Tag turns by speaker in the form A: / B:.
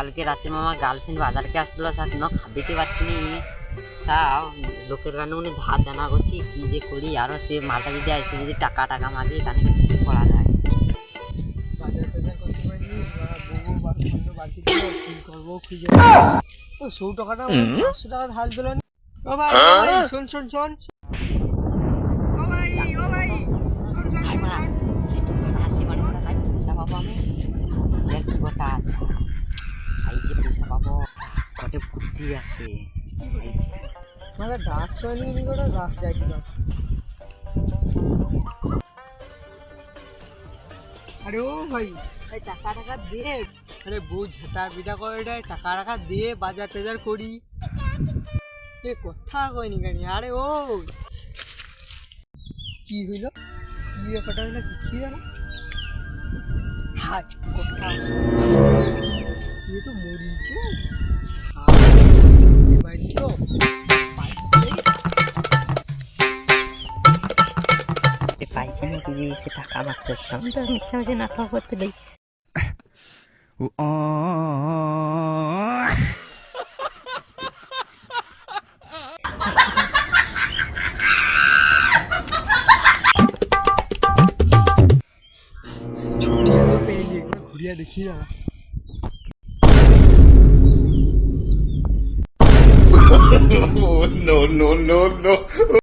A: কালকে রাতে মামা গার্লফ্রেন্ড বাজারকে আসছিল সাথে খাবিতে পারছি নি সব লোকের কারণে উনি ধার জানা করছি কি যে করি আরো সে মালটা যদি আসে যদি টাকা টাকা মাগে তাহলে কি করা যায়
B: বাজার টাজার করতে পারিনি বউ বাড়িতে কি করবো খুঁজে ও 100 টাকাটা 500 টাকা ধার দিল নি ও ভাই শোন শোন শোন ও ভাই শোন শোন
A: ভাই মারা সে টাকাটা আসে মানে ওরা ভাই পয়সা পাবো আমি নিজের কি গোটা আছে খাই যে পয়সা পাবো কত বুদ্ধি আছে
B: মানে ডাক শোনি নি করে রাখ যাই দিলাম আরে ও ভাই এই টাকা টাকা দে আরে বউ ঝাঁটা পিটা করে দেয় টাকা টাকা দিয়ে বাজার টাজার করি এ কথা কইনি কেন আরে ও কি হইল কি ব্যাপারটা হইলো কি জানো হাই কথা এ তো মরিছে বাড়ি তো
A: পাইছে নাকি যে সে টাকা মারতে আমি তো ইচ্ছা হচ্ছে নাটক করতে দেই
B: ছুটি পেয়ে ঘুরিয়া দেখি না
C: no, no, no, no.